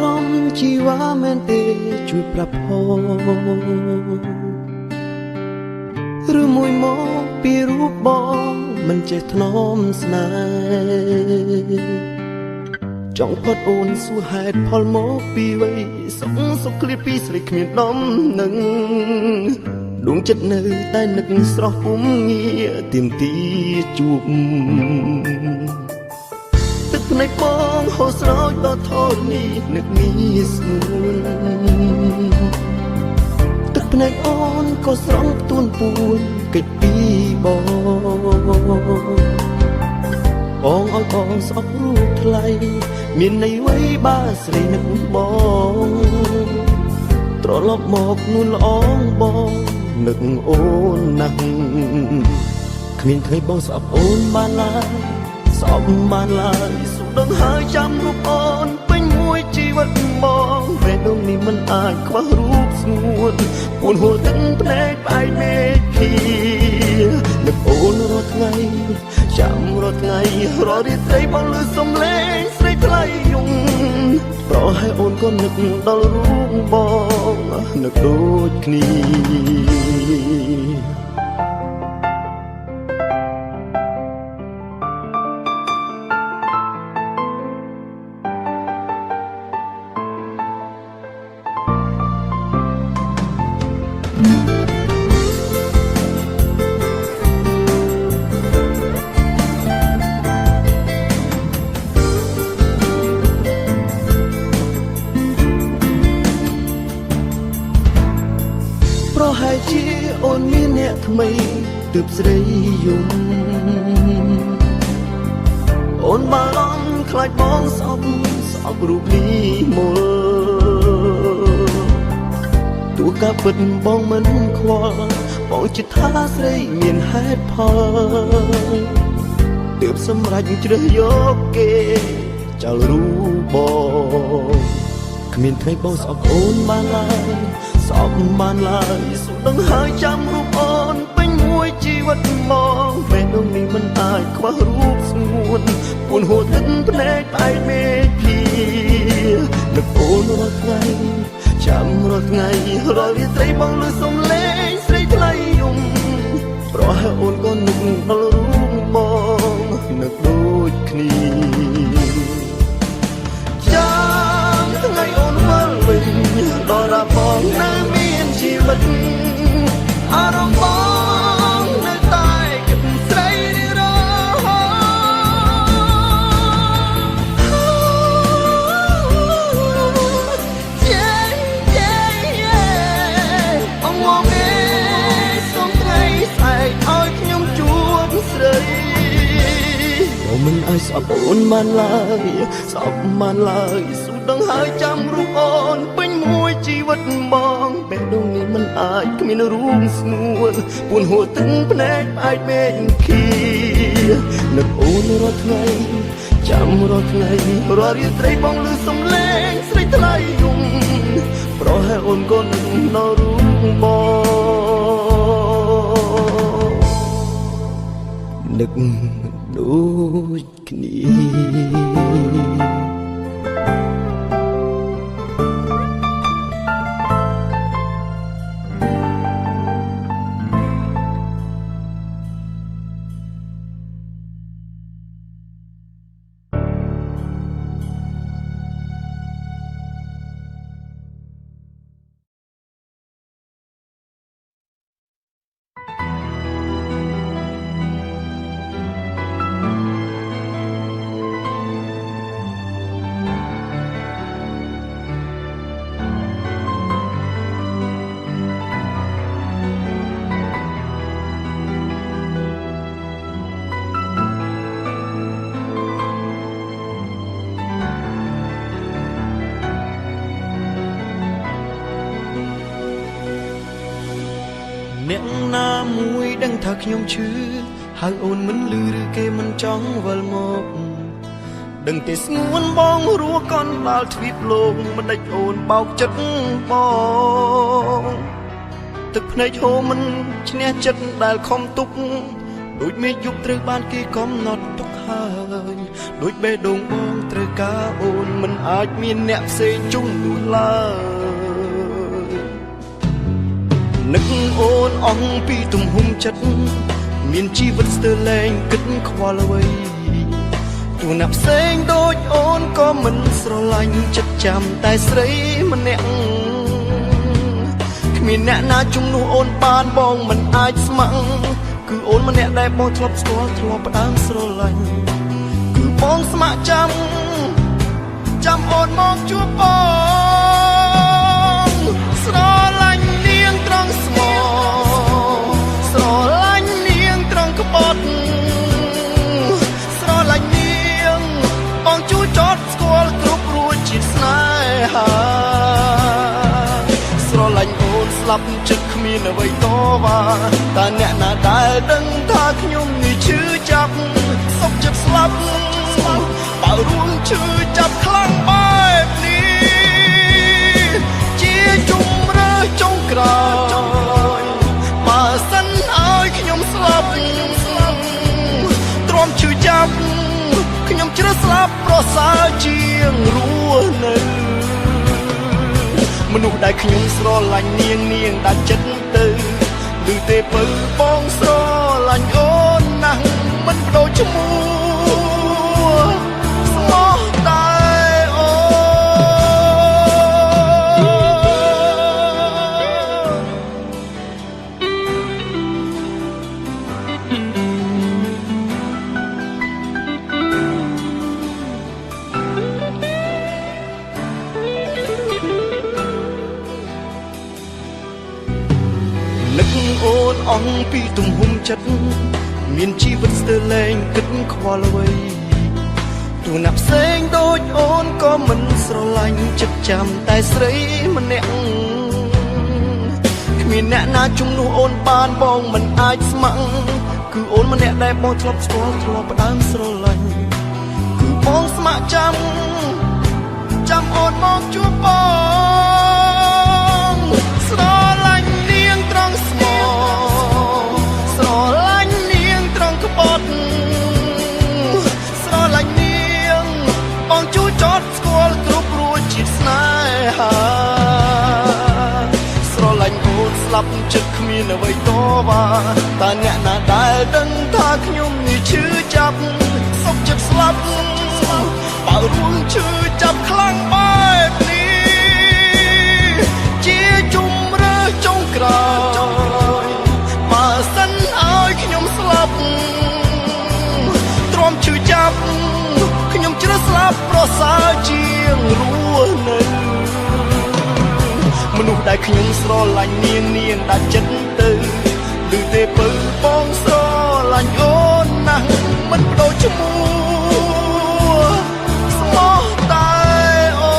រម្មណ៍ជីវ៉ាមែនទេជួយប្រាប់ផងឬមួយមកពីរូបបងមិនចេះថ្នមស្នេហ៍ចង់ផុតអូនសួរហេតុផលមកពីវ័យសុខឃ្លាតពីស្រីគ្មានដំណឹងដួងចិត្តនៅតែនឹកស្រស់ពុំងារទៀមទីជួបទឹកភ្នែកបងហូរស្រោចដល់ធរនេះនឹកងាស្ងួនទឹកភ្នែកអូនក៏ស្រង់ទួនពួនកិច្ចពីបងឲ្យបងស្អប់រូបថ្លៃមានន័យអ្វីបើស្រីនឹកបងត្រឡប់មកនួនល្អងបងនឹកអូនណាស់គ្មានឃើញបងស្អប់អូនបានឡើយស្អប់បានឡើយសុខដឹងហើយចាំរូបអូនពេញមួយជីវិតបងពេលដងនេះមិនអាចខ្វះរូបស្ងួនពួនហួរទឹកភ្នែកផ្អែកមេឃីនឹកអូនរាល់ថ្ងៃចាំរាល់ថ្ងៃរាល់រាត្រីបងលឺសំឡេងស្រីថ្លៃយំប្រហែលអូនក៏នឹកដល់រូបបងនឹកដូចគ្នាប្រហែលជាអូនមានអ្នកថ្មីទើបស្រីយំអូនបារម្ភខ្លាចបងស្អប់រូបនេះមុលទោះកាពិតបងមិនខ្វល់បងចិត្តថាស្រីមានហេតុផលទើបសម្រេចជ្រើសយកគេចោលរូបបងគ្មានថ្ងៃបងស្អប់អូនបានឡើយស្អប់បានឡើយសុខដឹងហើយចាំរូបអូនពេញមួយជីវិតមកពេលដងនេះមិនអាចខ្វះរូបស្ងួនពួនហួរទឹកភ្នែកផ្អែកមេឃីនឹកអូនរាល់ថ្ងៃចាំរាល់ថ្ងៃរាល់រាត្រីបងលឺសំឡេងស្រីថ្លៃយំប្រហែលអូនក៏នឹកដល់រូបបងនឹកដូចគ្នាចាំថ្ងៃអូនវិលវិញដល់រាបងនៅមានជីវិតអារម្មណ៍បងនៅតែគិតស្រីរហូតអងងឯសូមថ្ងៃស្អែកឲ្យខ្ញុំជួបស្រីបងមិនអាចស្អប់អូនបានឡើយស្អប់បានឡើយសុខដឹងហើយចាំរូបអូនពេញមួយជីវិតបងពេលដងនេះមិនអាចគ្មានរូបស្ងួនពួនហួរទឹកភ្នែកផ្អែកមេឃីនឹកអូនរាល់ថ្ងៃចាំរាល់ថ្ងៃរាល់រាត្រីបងលឺសំឡេងស្រីថ្លៃយំប្រហែលអូនក៏នឹកដល់រូបបងនឹកដូចគ្នាអ្នកណាមួយដឹងថាខ្ញុំឈឺហើយអូនមិនលឺឬគេមិនចង់វិលមកដឹងតែស្ងួនបងរស់កន់ដល់ទ្វីបលោកមិនដេចអូនបោកចិត្តបងទឹកភ្នែកហូរមិនឈ្នះចិត្តដែលខំទុក ដូចមេយប់ត្រូវបានគេកំណត់ទុកហើយដូចបេះដូងបងត្រូវការអូនមិនអាចមានអ្នកផ្សេងជុំនោះឡើយនឹកអូនអងពីទំហំចិត្តមានជីវិតស្ទើរលែងគិតខ្វល់អ្វីទូអ្នកផ្សេងដូចអូនក៏មិនស្រឡាញ់ចិត្តចាំតែស្រីម្នាក់គ្មានអ្នកណាជំនួសអូនបានបងមិនអាចស្ម័គ្រគឺអូនម្នាក់ដែលបងធ្លាប់ស្គាល់ធ្លាប់ផ្ដើមស្រឡាញ់គឺបងស្ម័គ្រចាំអូនមកជួបបងស្រឡាញ់នាងត្រង់ស្មោស្រឡាញ់នាងត្រង់ក្បត់ស្រឡាញ់នាងបងជួយចត់ស្គាល់គ្រប់រួចជាស្នេហាស្រឡាញ់អូនស្លាប់ចិត្តគ្មានអ្វីតវ៉ាតើអ្នកណាដែលដឹងថាខ្ញុំនេះឈឺចាប់សុខចិត្តស្លាប់បើរួមឈឺចាប់ខ្លាំងបែបនេះជាជំរឿចុងក្រោយបើសិនឲ្យខ្ញុំស្លាប់ទ្រាំឈឺចាប់ខ្ញុំជ្រើសស្លាប់ប្រសើរជាងរស់នៅមនុស្សដែលខ្ញុំស្រឡាញ់នាងដាច់ចិត្តទៅឬទេពៅបងស្រឡាញ់អូនណាស់មិនបដូរឈ្មោះស្មោះតែអូនឹកអូនអងពីទំហំចិត្តមានជីវិតស្ទើរលែងគិតខ្វល់អ្វីទូអ្នកផ្សេងដូចអូនក៏មិនស្រឡាញ់ចិត្តចាំតែស្រីម្នាក់គ្មានអ្នកណាជំនួសអូនបានបងមិនអាចស្ម័គ្រគឺអូនម្នាក់ដែលបងធ្លាប់ស្គាល់ធ្លាប់ផ្ដើមស្រឡាញ់គឺបងស្ម័គ្រចាំអូនមកជួបបងស្រឡាញ់នាងត្រង់ស្មោស្រឡាញ់នាងត្រង់ក្បត់ស្រឡាញ់នាងបងជួយចត់ស្គាល់គ្រប់រួចជាស្នេហាស្រឡាញ់អូនស្លាប់ចិត្តគ្មានអ្វីតវ៉ាតើអ្នកណាដែលដឹងថាខ្ញុំនេះឈឺចាប់សុខចិត្តស្លាប់បើរួមឈឺចាប់ខ្លាំងបែបនេះជាជំរឿចុងក្រោយបើសិនឲ្យខ្ញុំស្លាប់ទ្រាំឈឺចាប់ខ្ញុំជ្រើសស្លាប់ប្រសើរជាងរស់នៅមនុស្សដែលខ្ញុំស្រឡាញ់នាងដាច់ចិត្តទៅឬទេពៅបងស្រឡាញ់អូនណាស់មិនបដូរឈ្មោះស្មោះតែអូ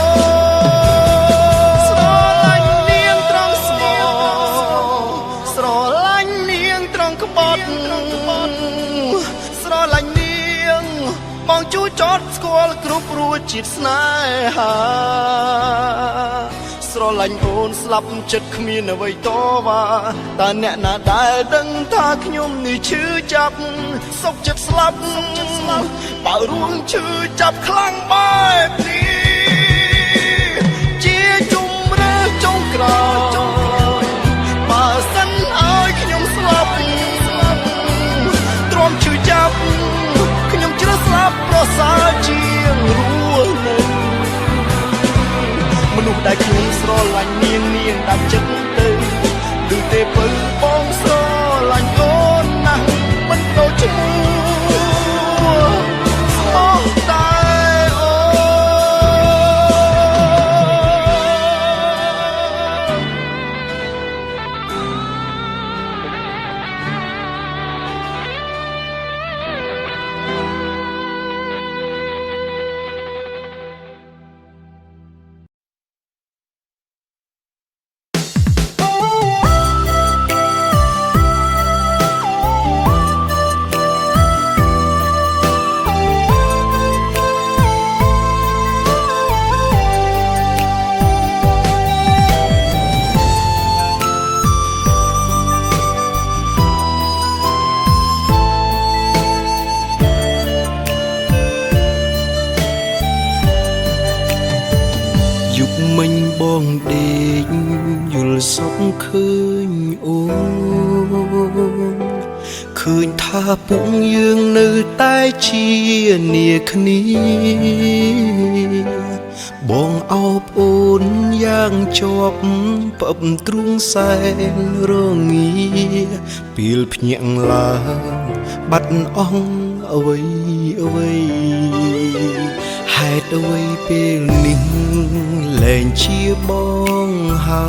ស្រឡាញ់នាងត្រង់ស្មោស្រឡាញ់នាងត្រង់ក្បត់ស្រឡាញ់នាងបងជួយចត់ស្គាល់គ្រប់រួចជាតិស្នេហាស្រឡាញ់អូនស្លាប់ចិត្តគ្មានអ្វីតវ៉ាតើអ្នកណាដែលដឹងថាខ្ញុំនេះឈឺចាប់សុខចិត្តស្លាប់បើរួមឈឺចាប់ខ្លាំងបែបនេះជាជំរឿចុងក្រោយបើសិនឲ្យខ្ញុំស្លាប់ទ្រាំឈឺចាប់ខ្ញុំជ្រើសស្លាប់ប្រសើរជាងរស់នៅមនុស្សដែលខ្ញុំស្រឡាញ់នាងដាច់ចិត្តទៅឬទេពៅបងស្រឡាញ់អូនណាស់មិនបដូរឈ្មោះស្មោះតែអូ เ ងដេកយល់សពឃើញអូនឃើញថាពួកយើងនៅតែជានាគ្នាបងអោបអូនយ៉ាងជាប់ផ្អឹបទ្រូងសែនរងាពេលភ្ញាក់ឡើងបាត់អស់អ្វីអ្វីហេតុអ្វីពេលនេះលែងជាបងហើ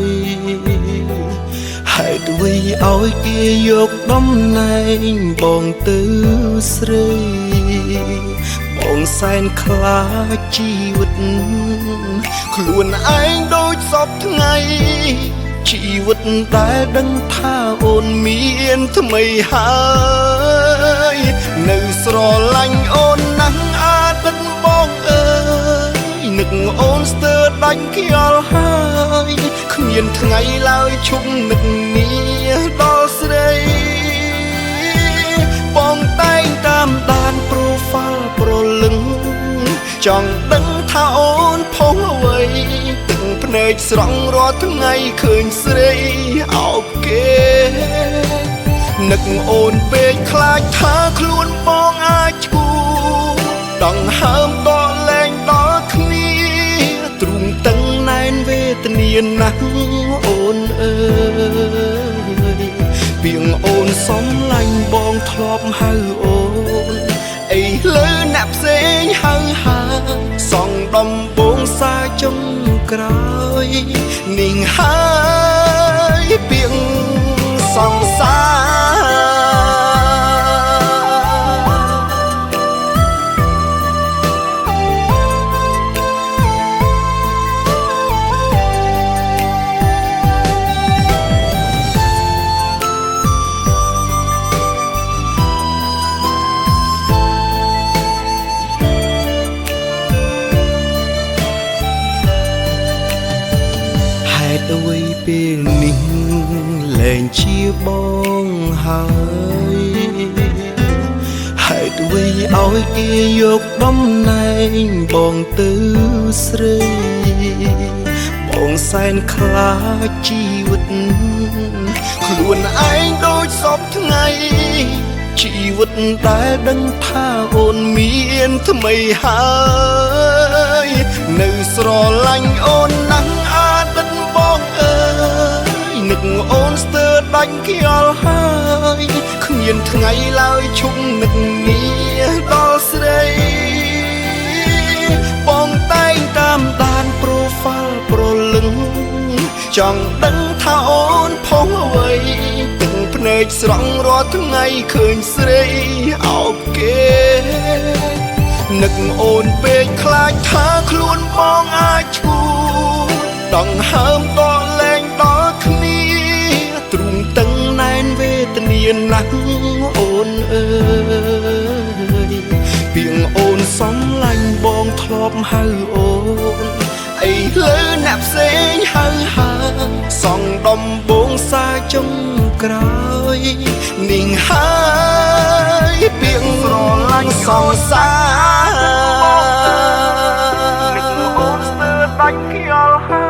យហេតុអ្វីឲ្យគេយកតំណែងបងទៅស្រីបងសែនខ្លាចជីវិតខ្លួនឯងដូចសពថ្ងៃជីវិតដែលដឹងថាអូនមានថ្មីហើយនៅស្រឡាញ់អូនណាស់អតីតបងអើយនឹកអូនស្ទើរដាច់ខ្យល់ហើយគ្មានថ្ងៃឡើយឈប់នឹកនាដល់ស្រីបងតែងតាមដាន profile ប្រលឹងចង់ដឹងថាអូនផុសអ្វីទឹកភ្នែកស្រង់រាល់ថ្ងៃឃើញស្រីអោបគេនឹកអូនពេកខ្លាចថាខ្លួនបងអាចឈួរដង្ហើមដកលែងដល់គ្នាទ្រូងតឹងណែនវេទនាណាស់អូនអើយពីងអូនសំឡាញ់បងធ្លាប់ហៅអូនអីលើអ្នកផ្សេងហៅហើសងដំបងសាចុងក្រោយនាងហើយពីងសងសាអ្វីពេលនេះលែងជាបងហើយហេតុអ្វីឲ្យគេយកតំណែងបងទៅស្រីបងសែនខ្លាចជីវិតខ្លួនឯងដូចសពថ្ងៃជីវិតដែលដឹងថាអូនមានថ្មីហើយនៅស្រឡាញ់អូនណាស់អតីតបងអើយនឹកអូនស្ទើរដាច់ខ្យល់ហើយគ្មានថ្ងៃឡើយឈប់នឹកនាដល់ស្រីបងតែងតាមដាន profile ប្រលឹងចង់ដឹងថាអូនផុសអ្វីទឹកភ្នែកស្រង់រាល់ថ្ងៃឃើញស្រីអោបគេនឹកអូនពេកខ្លាចថាខ្លួនបងអាចឈួរដង្ហើមដកលែងដល់គ្នាទ្រូងតឹងណែនវេទនាណាស់អូនអើយពីងអូនសំឡាញ់បងធ្លាប់ហៅអូនអីលើអ្នកផ្សេងហៅហើសងដំបងសាចុងក្រោយនាងហើយពីងស្រឡាញ់សងសានឹកអូនស្ទើរដាច់ខ្យល់ហើ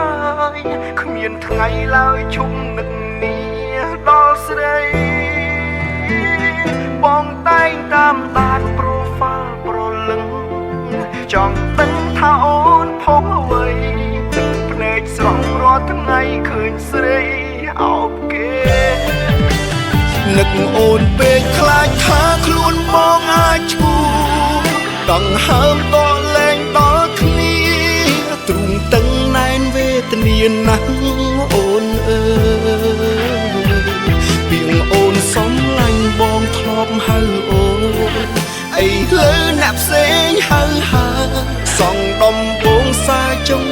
យគ្មានថ្ងៃឡើយឈប់នឹកនាដល់ស្រីបងតែងតាមដាន profile ប្រលឹងចង់ដឹងថាអូនផុសអ្វីទឹកភ្នែកស្រង់រាល់ថ្ងៃឃើញស្រីអោបគេនឹកអូនពេកខ្លាចថាខ្លួនបងអាចឈួរដង្ហើមដកលែងដល់គ្នាទ្រូងតឹងណែនវេទនាណាស់អូនអើយពីងអូនសំឡាញ់បងធ្លាប់ហៅអូនអីលើអ្នកផ្សេងហៅហើសងដំបងសាចុង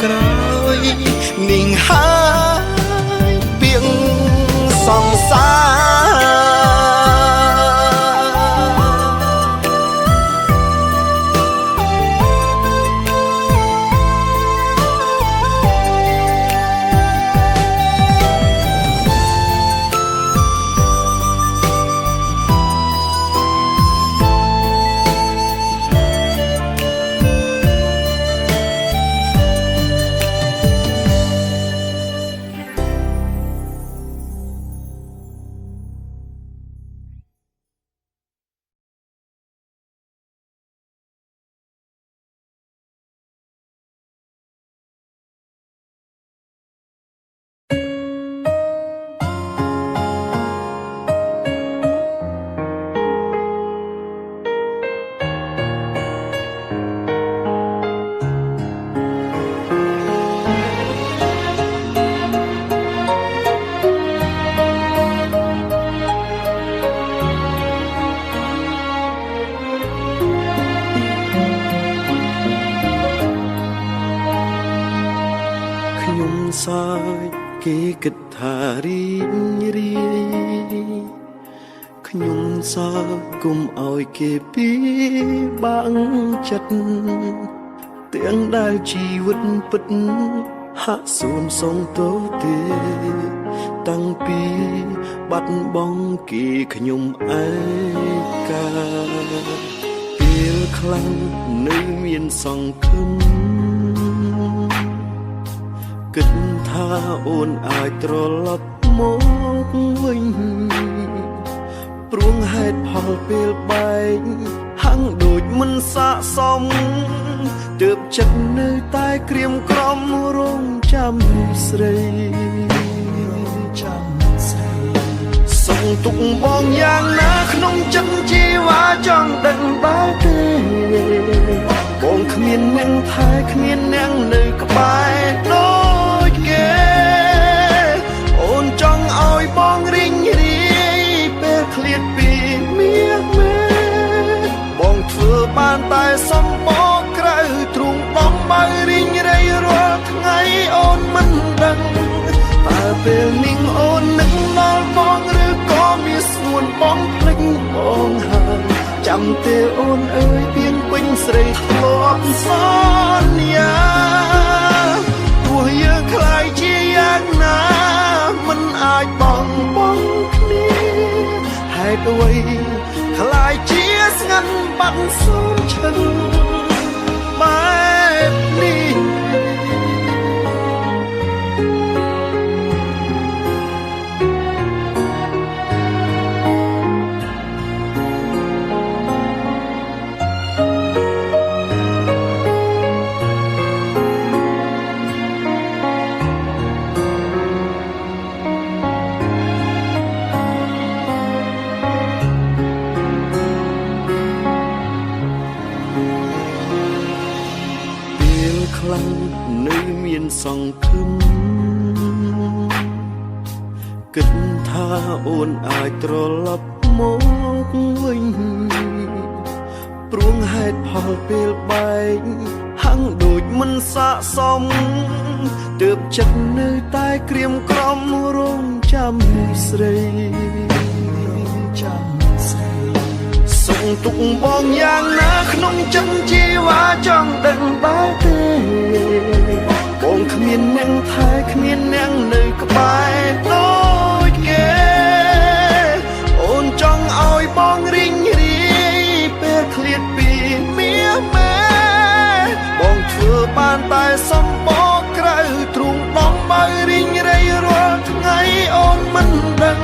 ក្រោយនាងហើយពីងសងសា សាយគេគិតថារីងរាយខ្ញុំសើគុំឲ្យគេពីបាក់ចិត្តទាំងដែលជីវិតពិតហាក់សួនសងទោទេតាំងពីបាត់បង់គេខ្ញុំឯកាពេលខ្លាំងនៅមានសង្ឃឹមគិតថាអូនអាចត្រឡប់មកវិញព្រោះហេតុផលពេលបែកហាំងដូចមិនស័ក្តិសមទើបចិត្តនៅតែក្រៀមក្រំរងចាំស្រីសងទុកបងយ៉ាងណាក្នុងចិត្តជីវ៉ាចង់ដឹងដល់ទេបងគ្មានអ្នកថែគ្មានអ្នកនៅក្បែរដូចគេអូនចង់ឲ្យបងរីងរាយពេលឃ្លាតពីមាសមេបងធ្វើបានតែសំបកក្រៅទ្រូងបំបើរីងរាយរាល់ថ្ងៃអូនមិនដឹងតើពេលនេះអូននឹងដល់បងឬក៏មានស្ងួនបងភ្លេចបងហើយចាំទេអូនអើយពីងពេញស្រីធ្លាប់សន្យាទោះយើងខ្លាយជាយ៉ាងណាមិនអាចបងគ្នាហេតុអ្វីខ្លាយជាស្ងាត់បាត់សូនឈឹងបែបនេះខ្លាំងនៅមានសង្ឃឹមគិតថាអូនអាចត្រឡប់មកវិញព្រោះហេតុផលពេលបែកហាំងដូចមិនស័ក្តិសមទើបចិត្តនៅតែក្រៀមក្រំរងចាំស្រីសងទុកបងយ៉ាងណាក្នុងចិត្តជីវ៉ាចង់ដឹងដល់ទេបងគ្មានអ្នកថែគ្មានអ្នកនៅក្បែរដូចគេអូនចង់ឲ្យបងរីងរាយពេលឃ្លាតពីមាសមេបងធ្វើបានតែសំបកក្រៅទ្រូងបំបើរីងរាយរាល់ថ្ងៃអូនមិនដឹង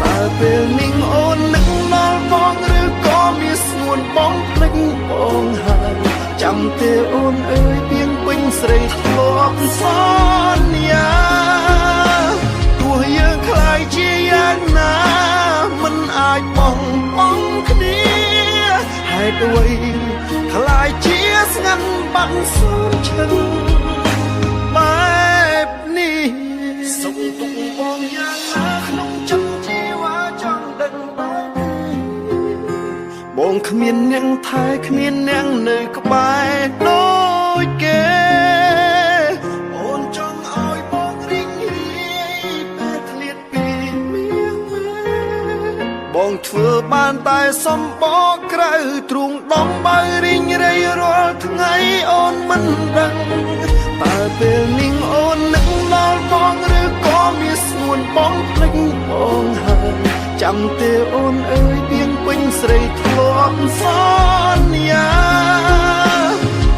តើពេលនេះអូននឹងដល់បងឬក៏មានស្ងួនបងភ្លេចបងហើយចាំទេអូនអើយពីងពេញស្រីធ្លាប់សន្យាទោះយើងខ្លាយជាយ៉ាងណាមិនអាចបងគ្នាហេតុអ្វីខ្លាយជាស្ងាត់បាត់សូនឈឹងបែបនេះសុំទុកបងយ៉ាងណាក្នុងចិត្តជីវ៉ាចង់ដឹងដល់បងគ្មានអ្នកថែគ្មានអ្នកនៅក្បែរដូចគេអូនចង់ឲ្យបងរីងរាយពេលឃ្លាតពីមាសមេបងធ្វើបានតែសំបកក្រៅទ្រូងដំបើរីងរាយរាល់ថ្ងៃអូនមិនដឹងតើពេលនេះអូននឹងដល់បងឬក៏មានស្ងួនបងភ្លេចបងហើយចាំទេអូនអើយពីងពេញស្រីធ្លាប់សន្យា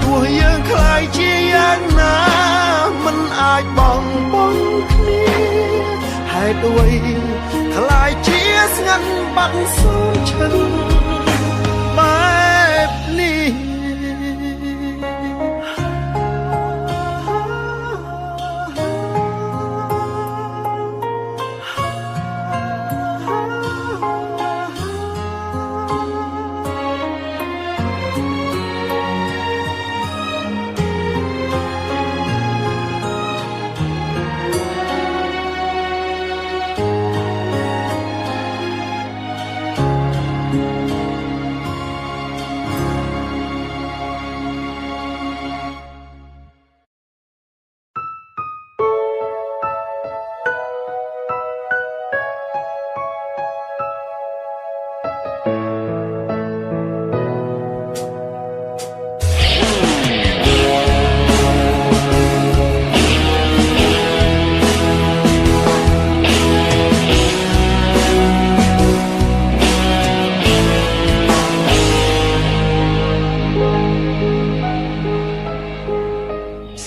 ទោះយើងខ្លាយជាយ៉ាងណាមិនអាចបងគ្នាហេតុអ្វីខ្លាយជាស្ងាត់បាត់សូនឈឹងបែបនេះ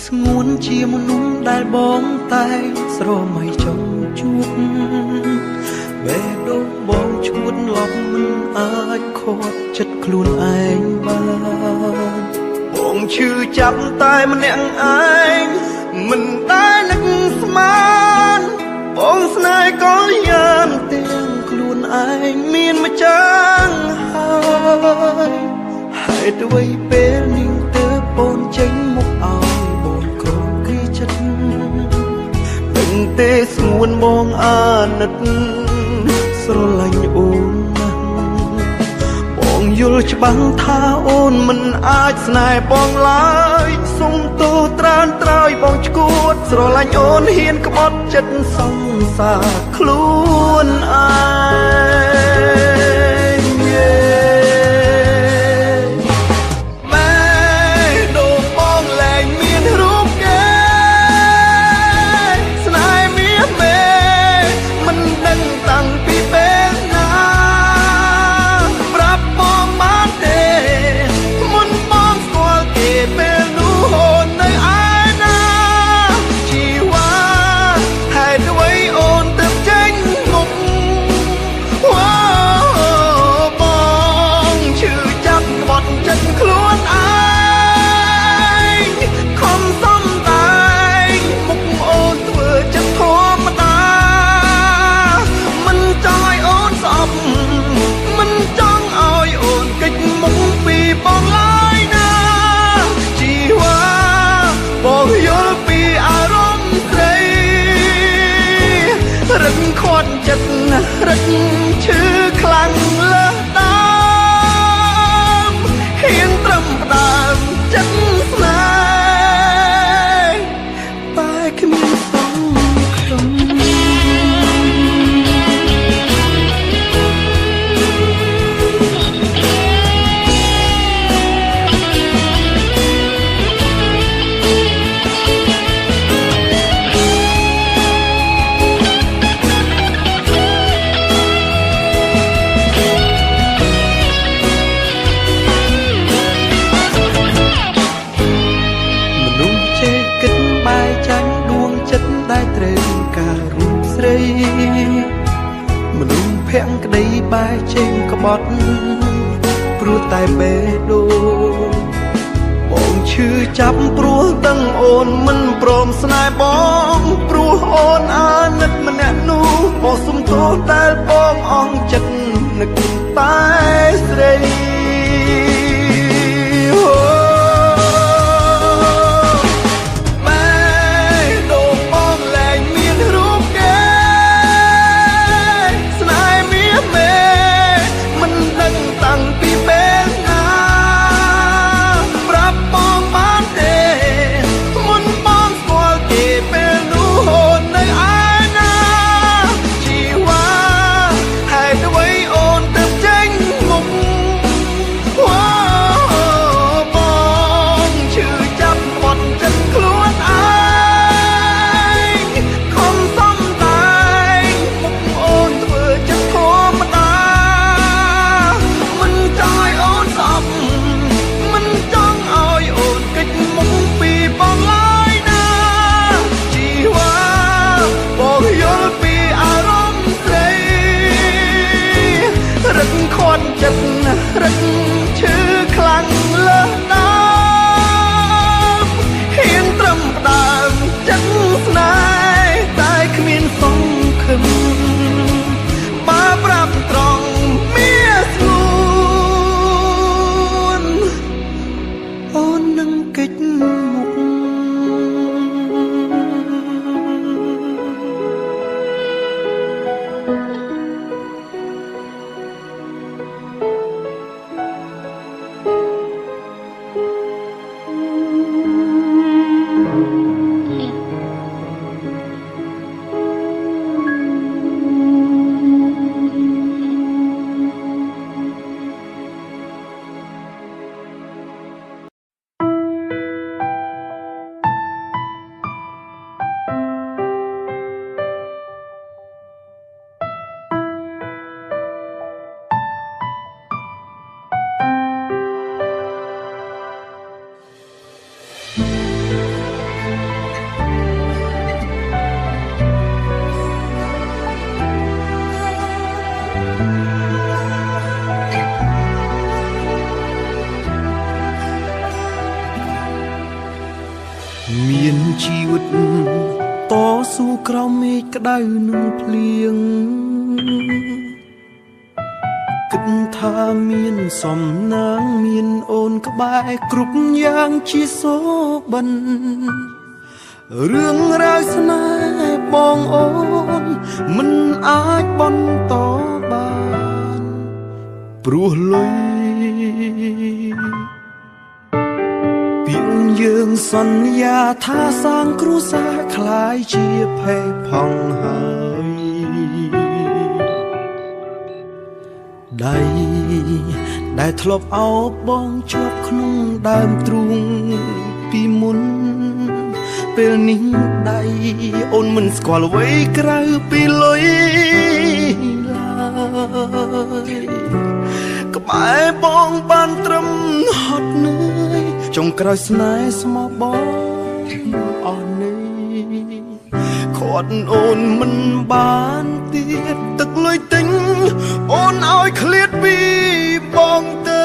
ស្ងួនជាមនុស្សដែលបងតែងស្រមៃចង់ជួបបេះដូងបងឈួតលប់មិនអាចខត់ចិត្តខ្លួនឯងបានបងឈឺចាប់តែម្នាក់ឯងមិនដែលនឹកស្មានបងស្នេហ៍ក៏យ៉ាងទាំងខ្លួនឯងមានម្ចាស់ហើយហេតុអ្វីពេលនេះទើបបងចេញមកឲ្យបងក្រគីចិត្តដឹងទេស្ងួនបងអាណិតស្រឡាញ់អូនណាស់បងយល់ច្បាស់ថាអូនមិនអាចស្នេហ៍បងឡើយសុំទោសត្រានត្រើយបងឈួតស្រឡាញ់អូនហ៊ានក្បត់ចិត្តសង្សារខ្លួនឯងម៉ែដូនបងលែងមានរូបគេស្នេហ៍មាសមេមិនដឹងតាំងពីពេលណាប្រាប់បងបានទេមុនបងស្គាល់គេពេលនោះអូននៅឯណាជីវ៉ាហេតុអ្វីអូនទើបចេញមុខបងឈឺចាប់ក្បត់ចិត្តខ្លួនឯងខំសំដែងមុខអូនធ្វើចិត្តធម្មតាមិនចង់ឲ្យអូនស្អប់មិនចង់ឲ្យអូនគេចមុខពីបងឡើយណាជីវ៉ាបងយល់ពីអារម្មណ៍ស្រីរឹងខាត់ចិត្តណាស់រឹកឈឺខ្លាំងលើសដើមហ៊ានត្រឹមផ្ដើមចិត្តស្នេហ៍តែគ្មានសង្ឃឹម មនុស្សចេះគិតបែកចាញ់ដួងចិត្តដែលត្រូវការរូបស្រីមនុស្សភាំងក្តីបែកចេញក្បត់ព្រោះតែបេះដូងបងឈឺចាប់ព្រោះដឹងអូនមិនព្រមស្នេហ៍បងព្រោះអូនអាណិតម្នាក់នោះបងសុំទោសដែលបងអង់ចិត្តនឹកតែស្រីម៉ែដូនបងលែងមានរូបគេស្នេហ៍មាសមេមិនដឹងតាំងពីពេលណាប្រាប់បងបានទេមុនបងស្គាល់គេពេលនោះអូននៅឯណាជីវ៉ាហេតុអ្វីអូនទើបចេញមុខ មានជីវិតតស៊ូក្រោមមេឃក្តៅនឹងភ្លៀងគិតថាមានសំណាងមានអូនក្បែរគ្រប់យ៉ាងជាសូបិនរឿងរ៉ាវស្នេហ៍បងអូនមិនអាចបន្តបានព្រោះលុយពីយើងសន្យាថាសាងគ្រួសារคล้ายជាភេទផងហើយដៃដែលធ្លាប់អោបបងជាប់ក្នុងដើមទ្រូងពីមុនពេលនេះដៃអូនមិនស្គាល់អ្វីក្រៅពីលុយឡើយក្បែរបងបានត្រឹមហត់នឿយចុងក្រោយស្នេហ៍ស្មោះបងអស់នេះខាត់អូនមិនបានទៀតទឹកលុយទិញអូនឲ្យឃ្លាតពីបងទៅ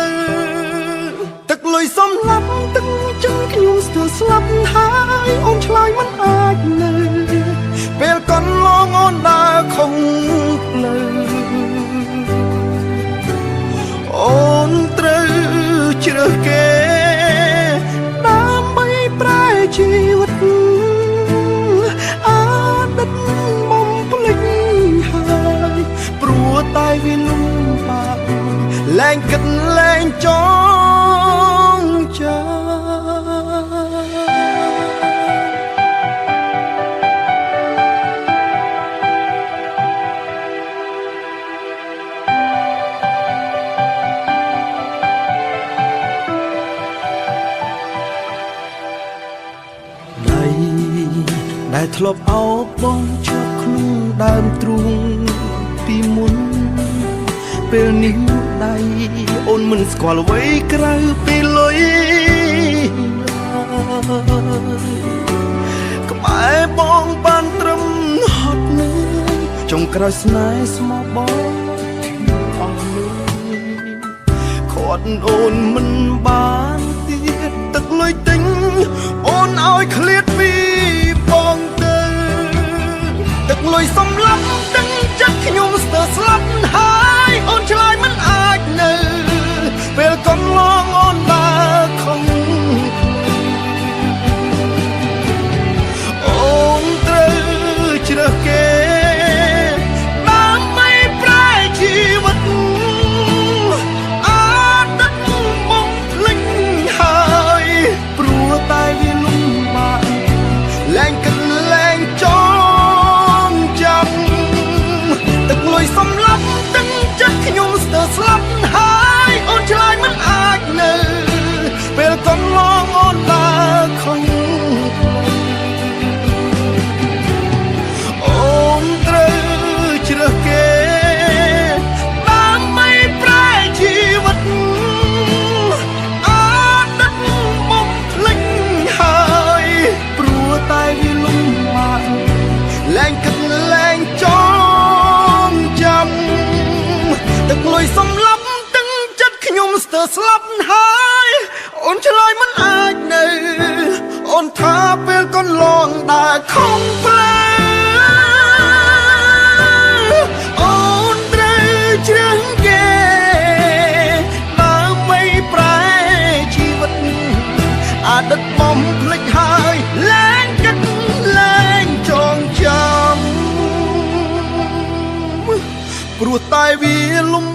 ទឹកលុយសំឡាប់ទឹកចឹងខ្ញុំស្ទើរស្លាប់ហើយអូនឆ្លើយមិនអាចនៅពេលកន្លងអូនដើរខំផ្លូវអូនត្រូវជ្រើសគេដើម្បីប្រែជីវិតអាដិតបំភ្លេចហើយព្រោះតែវាលំបាកលែងគិតលែងចងចាំដែលធ្លាប់អោបបងជាប់ក្នុងដើមទ្រូងពីមុនពេលនេះដៃអូនមិនស្គាល់អ្វីក្រៅពីលុយក្បែរបងបានត្រឹមហត់នឿយចុងក្រោយស្នេហ៍ស្មោះបងអស់លុយខាត់អូនមិនបានទៀតទឹកលុយទិញអូនឲ្យឃ្លាតពីបងទៅទឹកលុយសំឡាប់ដឹងចិត្តខ្ញុំស្ទើរស្លាប់ហើយអូនឆ្លើយមិនអាចនៅពេលកន្លងអូនដើរខំអូនត្រូវជ្រើសគេដើម្បីប្រែជីវិតអាដិតបំភ្លេចហើយព្រោះតែវាលំបាកលែងគិតលែងចងចាំទឹកលុយសំឡាប់ទឹកចិត្តខ្ញុំស្ទើរស្លាប់ហើយអូនឆ្លើយមិនអាចនៅពេលកន្លងអូនដើរខំអូនត្រូវជ្រើសគេដើម្បីប្រែជីវិតអាដិតបំភ្លេចហើយព្រោះតែវាលំបាកលែងគិតលែងចងចាំទឹកលុយសំឡាប់ទឹកចិត្តខ្ញុំស្ទើរស្លាប់ហើយអូនឆ្លើយមិនអាចនៅអូនថាពេលកន្លងដើរខំផ្លែអូនត្រូវជ្រើសគេដើម្បីប្រែជីវិតអាដិតបំភ្លេចហើយលែងគិតលែងចងចាំព្រោះតែវាលំ